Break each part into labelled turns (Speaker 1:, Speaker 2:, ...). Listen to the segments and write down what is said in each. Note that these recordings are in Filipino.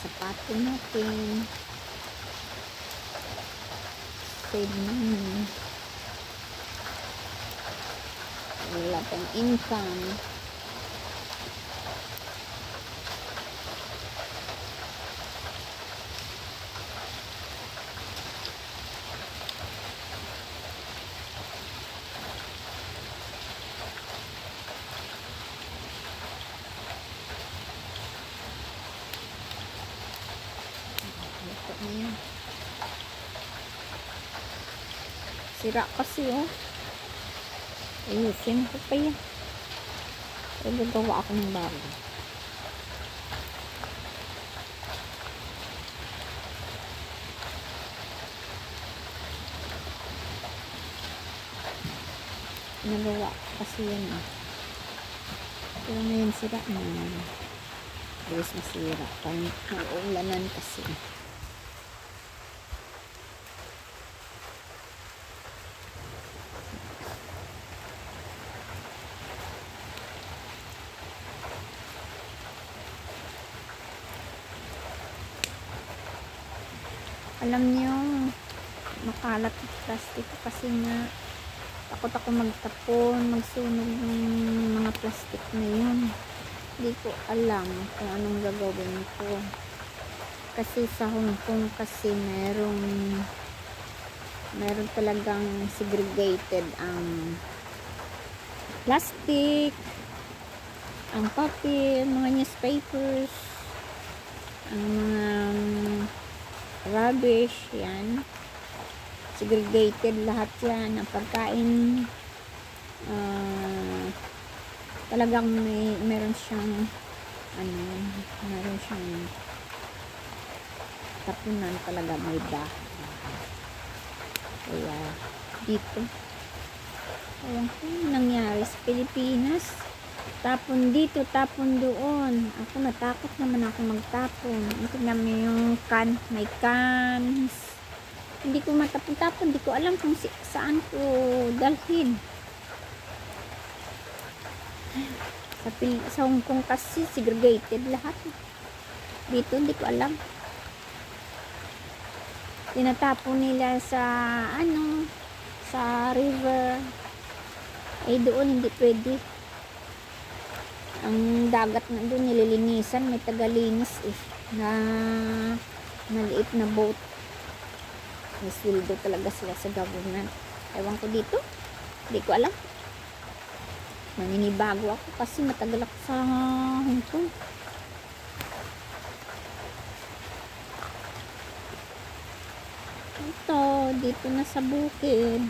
Speaker 1: sapato natin. Save money. Wala pang income. Ito na yan. Sira kasi oh. Ayusin ko pa yan. Ay, gagawa ako ng bago. Nagawa kasi yan ah. Pero ngayon sira na. Bilis masira. Parang nauulanan kasi. Alam niyo, makalat yung plastic kasi nga takot ako magtapon, magsunog ng mga plastic na yun. Hindi ko alam kung anong gagawin ko. Kasi sa Hong Kong kasi meron talagang segregated ang plastic, ang papel, mga newspapers, ang mga rubbish, yan. Segregated lahat yan. Ang pagkain, talagang meron siyang tapunan talaga, may bahay. Kaya dito alam ko nangyari sa Pilipinas, tapon dito, tapon doon. Ako natakot naman ako magtapon. Tingnan mo yung can, may cans. Hindi ko matapon-tapon, hindi ko alam kung saan ko dalhin. Sa Hong Kong kasi segregated lahat. Dito hindi ko alam. Tinatapon nila sa sa river. Eh doon hindi pwede. Ang dagat na doon nililinisan, may tagalinis na maliit na boat. May sweldo talaga sila sa government. Ewan ko dito, hindi ko alam. Naninibago ako kasi matagal ako sa Hong Kong. Ito, dito na sa bukid.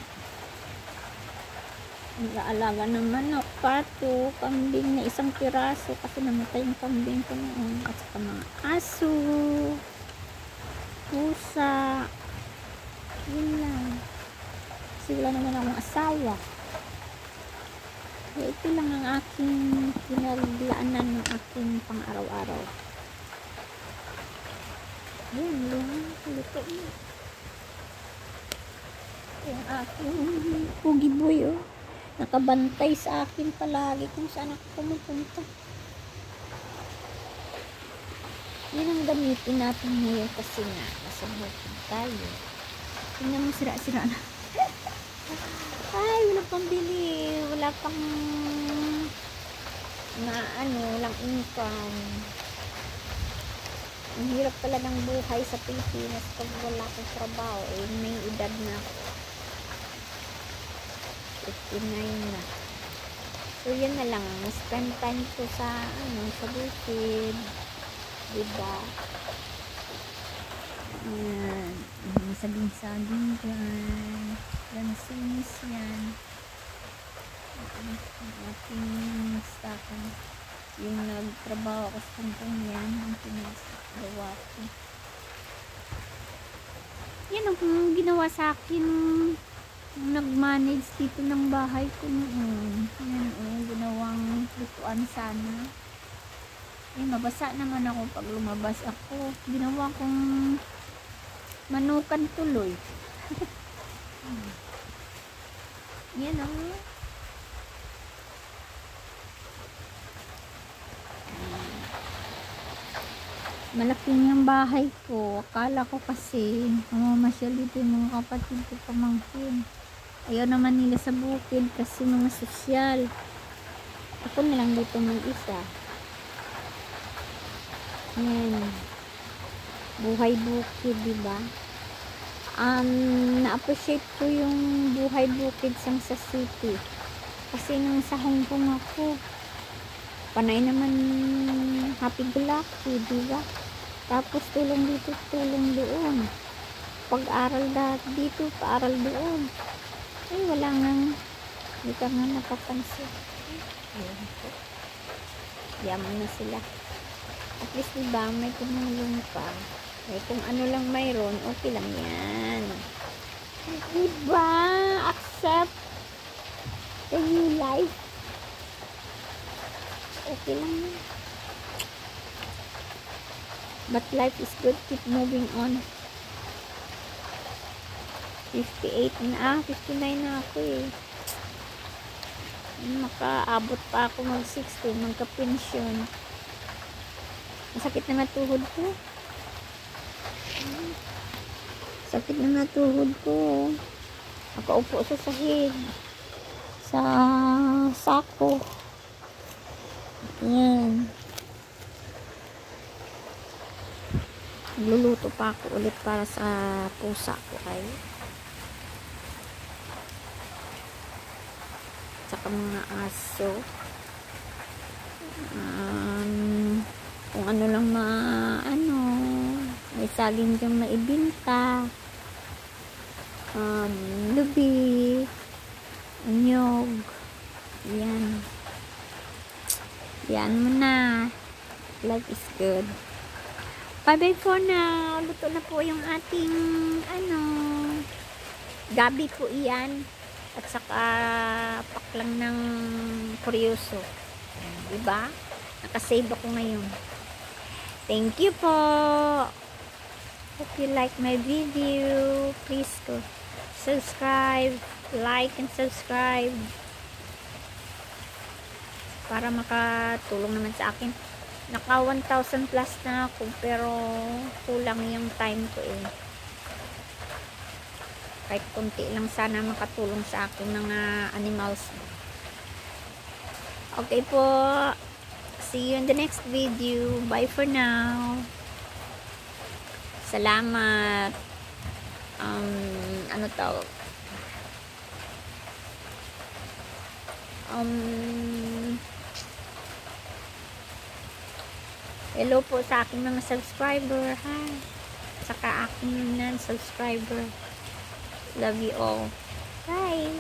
Speaker 1: Nag-aalaga ng manok, pato, kambing na isang piraso kasi namatay yung kambing ko noon. At saka mga aso, pusa, yun lang. Kasi wala naman akong asawa. Kaya ito lang ang aking pinaglaanan ng aking pang-araw-araw. Yan lang, luto mo. Yung aking pugi boy oh. Nakabantay sa akin palagi kung saan ako pumupunta. Yan ang gamitin natin ngayon kasi nga nasa bukid tayo. Tingnan mo, sira-sira na. Ay, wala pang bili, wala pang walang income. Ang hirap talagang buhay sa Pilipinas pag wala kang trabaho. May edad na ako. 59 na. So yan na lang, spend time ko sa sa bukid, diba? Yan, saging-saging dyan, lansunis yan, ang aking stakan. Yung nagtrabaho ako sa kantong yan, ang pinagawa ko. Yan ang ginawa sa akin nag-manage dito ng bahay ko noon. Yan ginawang lutuan sana. Mabasa naman ako pag lumabas ako. Ginawa kong manukan tuloy. Yan Malaki yung bahay ko. Akala ko kasi mamamasyal dito yung mga kapatid ko pamangkin. Ayaw naman nila sa bukid kasi mga sosyal. Ako na lang dito mag-isa. Yan. Buhay bukid, diba? Na-appreciate ko yung buhay bukid sa city. Kasi nung sa Hong Kong ako, panay naman happy-go-lucky, diba? Tapos tulong dito, tulong doon. Pag-aral dito, paaral doon. Ay, wala nang, hindi ka nga napapansin. Ayan po. Yaman na sila. At least diba, may tumulong pa. Eh, kung ano lang mayroon, okay lang yan. Diba? Accept the new life. Okay lang yan. But life is good. Keep moving on. 58 na. 59 na ako eh. Makaabot pa ako mag-60. Magka-pension. Masakit na tuhod ko. Sakit na tuhod ko. Nakaupo sa sahig. Sa sako. Yan. Luluto pa ako ulit para sa pusa ko ay saka mga aso, kung ano lang may saging dyan maibinta, lubi, anyog, yan mo na. Life is good. Bye bye for now. Luto na po yung ating gabi po iyan. At saka paklang ng kuryoso. Diba? Nakasave ako ngayon. Thank you po. Hope you like my video. Please go subscribe, like and subscribe. Para makatulong naman sa akin. Naka 1,000 plus na ako pero kulang yung time ko eh. Kahit konti lang sana makatulong sa akin mga animals. Okay po. See you in the next video. Bye for now. Salamat. Ano tawag? Hello po sa aking mga subscriber. Hi. Saka aking non-subscriber. Love you all. Bye.